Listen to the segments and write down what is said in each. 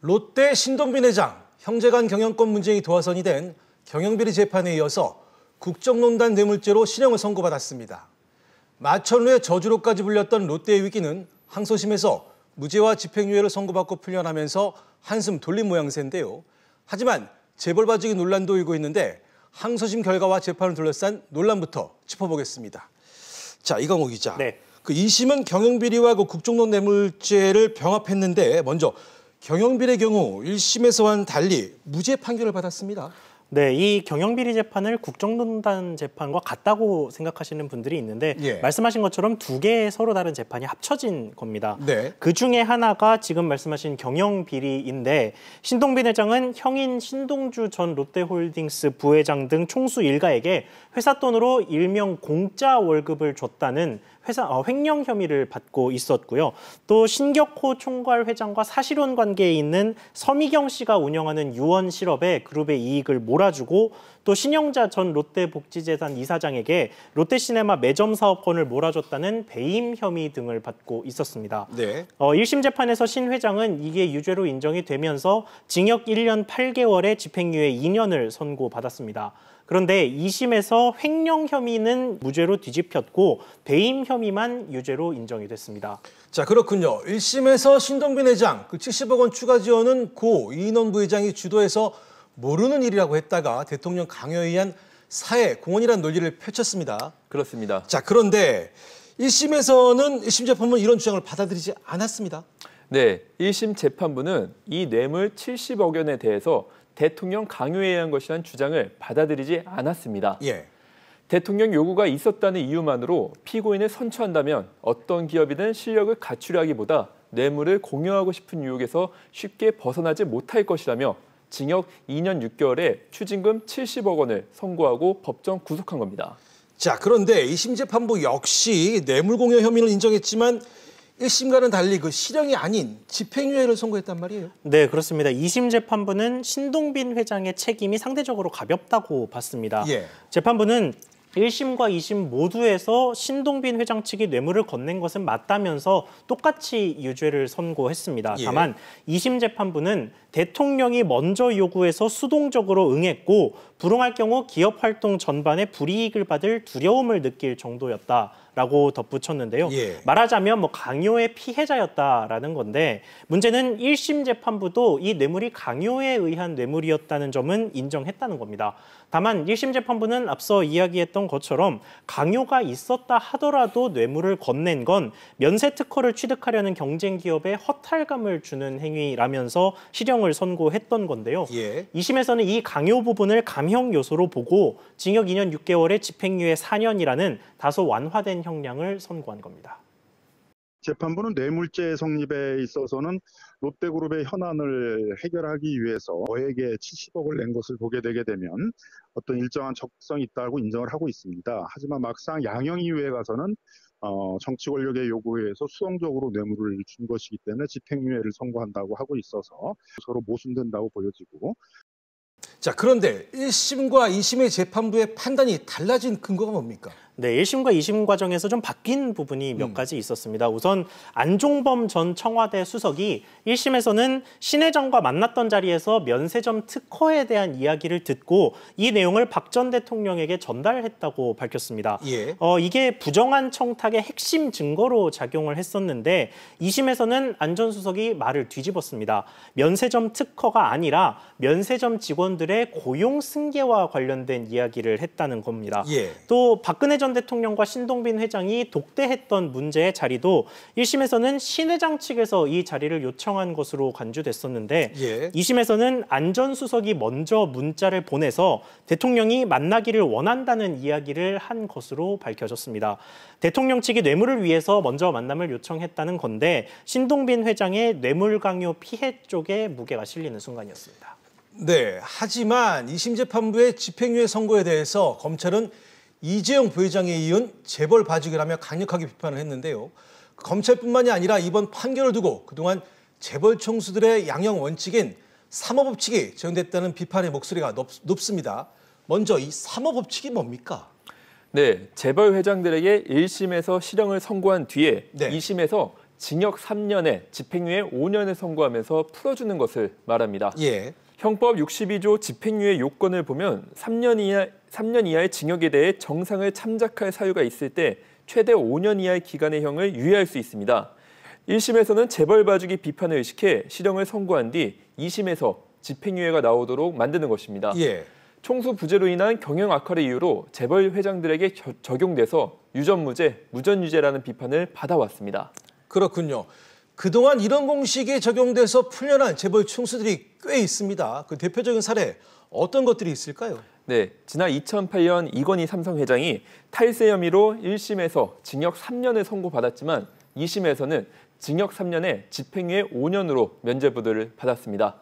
롯데 신동빈 회장 형제 간 경영권 문제이 도화선이 된 경영비리 재판에 이어서 국정농단 뇌물죄로 실형을 선고받았습니다. 마천루의 저주로까지 불렸던 롯데의 위기는 항소심에서 무죄와 집행유예를 선고받고 풀려나면서 한숨 돌린 모양새인데요. 하지만 재벌 봐주기 논란도 일고 있는데 항소심 결과와 재판을 둘러싼 논란부터 짚어보겠습니다. 자, 이광호 기자. 네. 2심은 경영비리와 국정농단 뇌물죄를 병합했는데 먼저 경영비리의 경우 1심에서와는 달리 무죄 판결을 받았습니다. 네, 이 경영비리 재판을 국정농단 재판과 같다고 생각하시는 분들이 있는데 말씀하신 것처럼 두 개의 서로 다른 재판이 합쳐진 겁니다. 네. 그 중에 하나가 지금 말씀하신 경영비리인데 신동빈 회장은 형인 신동주 전 롯데홀딩스 부회장 등 총수 일가에게 회사 돈으로 일명 공짜 월급을 줬다는 횡령 혐의를 받고 있었고요. 또 신격호 총괄 회장과 사실혼 관계에 있는 서미경 씨가 운영하는 유언실업에 그룹의 이익을 몰아주고 또 신영자 전 롯데복지재단 이사장에게 롯데시네마 매점 사업권을 몰아줬다는 배임 혐의 등을 받고 있었습니다. 네. 1심 재판에서 신 회장은 이게 유죄로 인정이 되면서 징역 1년 8개월에 집행유예 2년을 선고받았습니다. 그런데 2심에서 횡령 혐의는 무죄로 뒤집혔고 배임 혐의만 유죄로 인정이 됐습니다. 자, 그렇군요. 1심에서 신동빈 회장 70억 원 추가 지원은 고 이인원 부회장이 주도해서 모르는 일이라고 했다가 대통령 강요에 의한 사회 공헌이라는 논리를 펼쳤습니다. 그렇습니다. 자, 그런데 1심에서는 1심 재판부는 이런 주장을 받아들이지 않았습니다. 네, 1심 재판부는 이 뇌물 70억 원에 대해서 대통령 강요에 의한 것이라는 주장을 받아들이지 않았습니다. 대통령 요구가 있었다는 이유만으로 피고인을 선처한다면 어떤 기업이든 실력을 갖추려 하기보다 뇌물을 공유하고 싶은 유혹에서 쉽게 벗어나지 못할 것이라며 징역 2년 6개월에 추징금 70억 원을 선고하고 법정 구속한 겁니다. 자, 그런데 2심 재판부 역시 뇌물 공여 혐의를 인정했지만 1심과는 달리 실형이 아닌 집행유예를 선고했단 말이에요. 네, 그렇습니다. 2심 재판부는 신동빈 회장의 책임이 상대적으로 가볍다고 봤습니다. 재판부는 1심과 2심 모두에서 신동빈 회장 측이 뇌물을 건넨 것은 맞다면서 똑같이 유죄를 선고했습니다. 다만 2심 재판부는 대통령이 먼저 요구해서 수동적으로 응했고 불응할 경우 기업 활동 전반에 불이익을 받을 두려움을 느낄 정도였다라고 덧붙였는데요. 말하자면 강요의 피해자였다라는 건데 문제는 1심 재판부도 이 뇌물이 강요에 의한 뇌물이었다는 점은 인정했다는 겁니다. 다만 1심 재판부는 앞서 이야기했던 것처럼 강요가 있었다 하더라도 뇌물을 건넨 건 면세 특허를 취득하려는 경쟁 기업에 허탈감을 주는 행위라면서 실형을 선고했던 건데요. 2심에서는 이 강요 부분을 감형 요소로 보고 징역 2년 6개월에 집행유예 4년이라는 다소 완화된 형량을 선고한 겁니다. 재판부는 뇌물죄 성립에 있어서는 롯데그룹의 현안을 해결하기 위해서 거액의 70억을 낸 것을 보게 되게 되면 어떤 일정한 적성이 있다고 인정을 하고 있습니다. 하지만 막상 양형 이후에 가서는 정치 권력의 요구에 의해서 수동적으로 뇌물을 준 것이기 때문에 집행유예를 선고한다고 하고 있어서 서로 모순된다고 보여지고. 자, 그런데 1심과 2심의 재판부의 판단이 달라진 근거가 뭡니까? 네, 1심과 2심 과정에서 좀 바뀐 부분이 몇 가지 있었습니다. 우선 안종범 전 청와대 수석이 1심에서는 신 회장과 만났던 자리에서 면세점 특허에 대한 이야기를 듣고 이 내용을 박 전 대통령에게 전달했다고 밝혔습니다. 이게 부정한 청탁의 핵심 증거로 작용을 했었는데 2심에서는 안 전 수석이 말을 뒤집었습니다. 면세점 특허가 아니라 면세점 직원들의 고용 승계와 관련된 이야기를 했다는 겁니다. 또 박근혜 전 대통령과 신동빈 회장이 독대했던 문제의 자리도 1심에서는 신 회장 측에서 이 자리를 요청한 것으로 간주됐었는데 2심에서는 안 전 수석이 먼저 문자를 보내서 대통령이 만나기를 원한다는 이야기를 한 것으로 밝혀졌습니다. 대통령 측이 뇌물을 위해서 먼저 만남을 요청했다는 건데 신동빈 회장의 뇌물 강요 피해 쪽에 무게가 실리는 순간이었습니다. 네, 하지만 2심 재판부의 집행유예 선고에 대해서 검찰은 이재용 부회장에 이은 재벌 봐주기라며 강력하게 비판을 했는데요. 검찰뿐만이 아니라 이번 판결을 두고 그동안 재벌 총수들의 양형 원칙인 삼호법칙이 적용됐다는 비판의 목소리가 높습니다. 먼저 이 삼호법칙이 뭡니까? 네, 재벌 회장들에게 1심에서 실형을 선고한 뒤에 2심에서 징역 3년에 집행유예 5년을 선고하면서 풀어주는 것을 말합니다. 예. 형법 62조 집행유예 요건을 보면 3년 이하의 징역에 대해 정상을 참작할 사유가 있을 때 최대 5년 이하의 기간의 형을 유예할 수 있습니다. 1심에서는 재벌 봐주기 비판을 의식해 실형을 선고한 뒤 2심에서 집행유예가 나오도록 만드는 것입니다. 예. 총수 부재로 인한 경영 악화를 이유로 재벌 회장들에게 적용돼서 유전무죄, 무전유죄라는 비판을 받아왔습니다. 그렇군요. 그동안 이런 공식이 적용돼서 풀려난 재벌 총수들이 꽤 있습니다. 그 대표적인 사례 어떤 것들이 있을까요? 네, 지난 2008년 이건희 삼성 회장이 탈세 혐의로 1심에서 징역 3년을 선고받았지만 2심에서는 징역 3년에 집행유예 5년으로 면죄부를 받았습니다.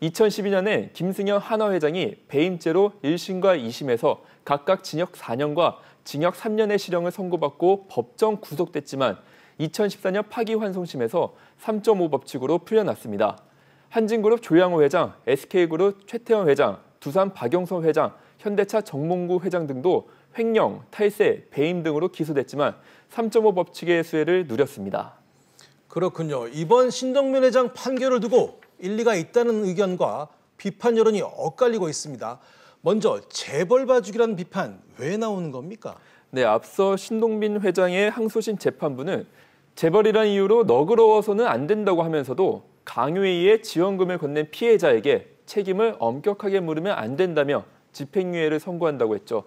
2012년에 김승현 한화 회장이 배임죄로 1심과 2심에서 각각 징역 4년과 징역 3년의 실형을 선고받고 법정 구속됐지만 2014년 파기환송심에서 3.5 법칙으로 풀려났습니다. 한진그룹 조양호 회장, SK그룹 최태원 회장, 두산 박영선 회장, 현대차 정몽구 회장 등도 횡령, 탈세, 배임 등으로 기소됐지만 3.5 법칙의 수혜를 누렸습니다. 그렇군요. 이번 신동빈 회장 판결을 두고 일리가 있다는 의견과 비판 여론이 엇갈리고 있습니다. 먼저 재벌 봐주기라는 비판 왜 나오는 겁니까? 네, 앞서 신동빈 회장의 항소심 재판부는 재벌이라는 이유로 너그러워서는 안 된다고 하면서도 강요에 의해 지원금을 건넨 피해자에게 책임을 엄격하게 물으면 안 된다며 집행유예를 선고한다고 했죠.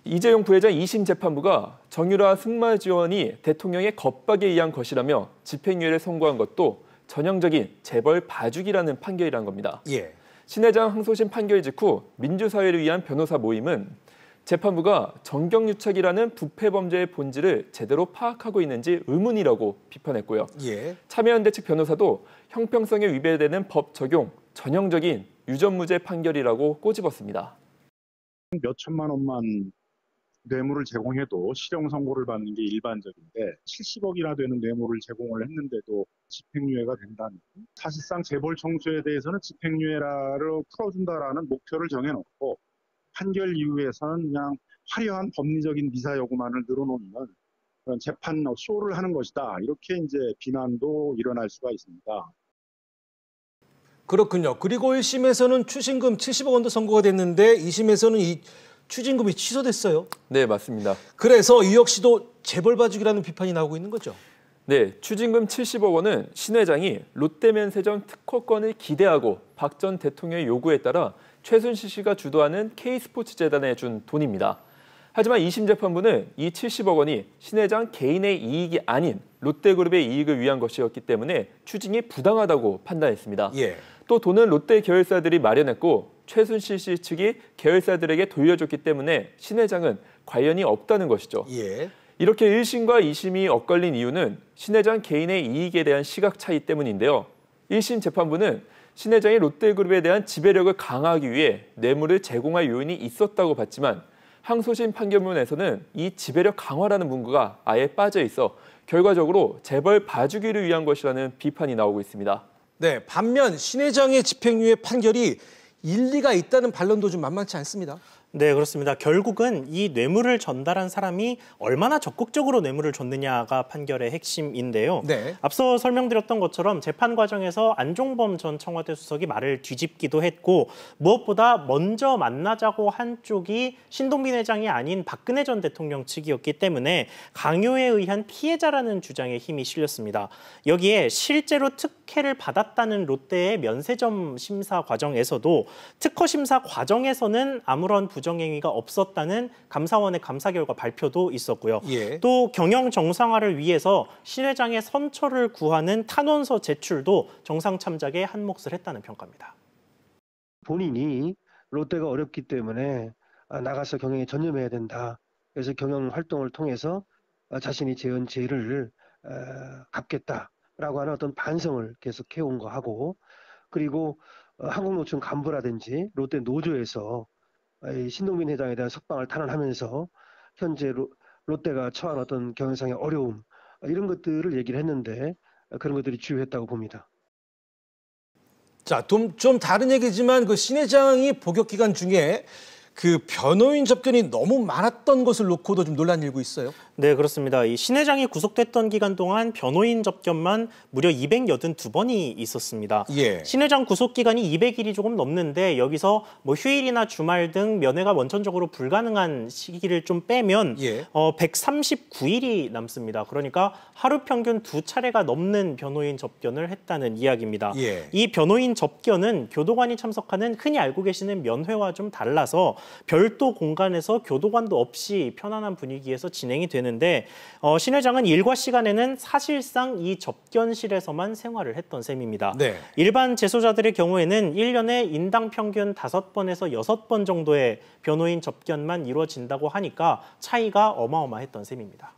이재용 부회장 2심 재판부가 정유라 승마 지원이 대통령의 겁박에 의한 것이라며 집행유예를 선고한 것도 전형적인 재벌 봐주기라는 판결이란 겁니다. 예. 신 회장 항소심 판결 직후 민주사회를 위한 변호사 모임은 재판부가 정경유착이라는 부패 범죄의 본질을 제대로 파악하고 있는지 의문이라고 비판했고요. 예. 참여연대 측 변호사도 형평성에 위배되는 법 적용, 전형적인 유전무죄 판결이라고 꼬집었습니다. 몇 천만 원만 뇌물을 제공해도 실형 선고를 받는 게 일반적인데 70억이나 되는 뇌물을 제공을 했는데도 집행유예가 된다면 사실상 재벌 총수에 대해서는 집행유예를 풀어준다라는 목표를 정해놓고 판결 이후에서는 그냥 화려한 법리적인 미사 요구만을 늘어놓는 그런 재판 쇼를 하는 것이다. 이렇게 이제 비난도 일어날 수가 있습니다. 그렇군요. 그리고 1심에서는 추징금 70억 원도 선고가 됐는데 2심에서는 이 추징금이 취소됐어요. 네, 맞습니다. 그래서 이 역시도 재벌 봐주기라는 비판이 나오고 있는 거죠. 네, 추징금 70억 원은 신 회장이 롯데면세점 특허권을 기대하고 박 전 대통령의 요구에 따라 최순실 씨가 주도하는 K스포츠재단에 준 돈입니다. 하지만 2심 재판부는 이 70억 원이 신 회장 개인의 이익이 아닌 롯데그룹의 이익을 위한 것이었기 때문에 추징이 부당하다고 판단했습니다. 예. 또 돈은 롯데 계열사들이 마련했고 최순실 씨 측이 계열사들에게 돌려줬기 때문에 신 회장은 관련이 없다는 것이죠. 예. 이렇게 1심과 2심이 엇갈린 이유는 신 회장 개인의 이익에 대한 시각 차이 때문인데요. 1심 재판부는 신 회장이 롯데그룹에 대한 지배력을 강화하기 위해 뇌물을 제공할 요인이 있었다고 봤지만 항소심 판결문에서는 이 지배력 강화라는 문구가 아예 빠져 있어 결과적으로 재벌 봐주기를 위한 것이라는 비판이 나오고 있습니다. 네, 반면 신 회장의 집행유예 판결이 일리가 있다는 반론도 좀 만만치 않습니다. 네, 그렇습니다. 결국은 이 뇌물을 전달한 사람이 얼마나 적극적으로 뇌물을 줬느냐가 판결의 핵심인데요. 네. 앞서 설명드렸던 것처럼 재판 과정에서 안종범 전 청와대 수석이 말을 뒤집기도 했고 무엇보다 먼저 만나자고 한 쪽이 신동빈 회장이 아닌 박근혜 전 대통령 측이었기 때문에 강요에 의한 피해자라는 주장에 힘이 실렸습니다. 여기에 실제로 특혜를 받았다는 롯데의 면세점 심사 과정에서도 특허 심사 과정에서는 아무런 부정행위가 없었다는 감사원의 감사 결과 발표도 있었고요. 예. 또 경영 정상화를 위해서 신 회장의 선처를 구하는 탄원서 제출도 정상 참작에 한몫을 했다는 평가입니다. 본인이 롯데가 어렵기 때문에 나가서 경영에 전념해야 된다. 그래서 경영 활동을 통해서 자신이 지은 죄를 갚겠다라고 하는 어떤 반성을 계속 해온 거하고 그리고 한국노총 간부라든지 롯데 노조에서 신동빈 회장에 대한 석방을 탄원하면서 현재 롯데가 처한 어떤 경영상의 어려움 이런 것들을 얘기를 했는데 그런 것들이 주요했다고 봅니다. 자, 좀 다른 얘기지만 그 신 회장이 복역 기간 중에 그 변호인 접견이 너무 많았던 것을 놓고도 좀 논란이 일고 있어요. 네, 그렇습니다. 이 신 회장이 구속됐던 기간 동안 변호인 접견만 무려 282번이 있었습니다. 예. 신 회장 구속 기간이 200일이 조금 넘는데 여기서 뭐 휴일이나 주말 등 면회가 원천적으로 불가능한 시기를 좀 빼면 139일이 남습니다. 그러니까 하루 평균 2차례가 넘는 변호인 접견을 했다는 이야기입니다. 예. 이 변호인 접견은 교도관이 참석하는 흔히 알고 계시는 면회와 좀 달라서 별도 공간에서 교도관도 없이 편안한 분위기에서 진행이 되는데 신 회장은 일과 시간에는 사실상 이 접견실에서만 생활을 했던 셈입니다. 네. 일반 재소자들의 경우에는 1년에 인당 평균 5번에서 6번 정도의 변호인 접견만 이루어진다고 하니까 차이가 어마어마했던 셈입니다.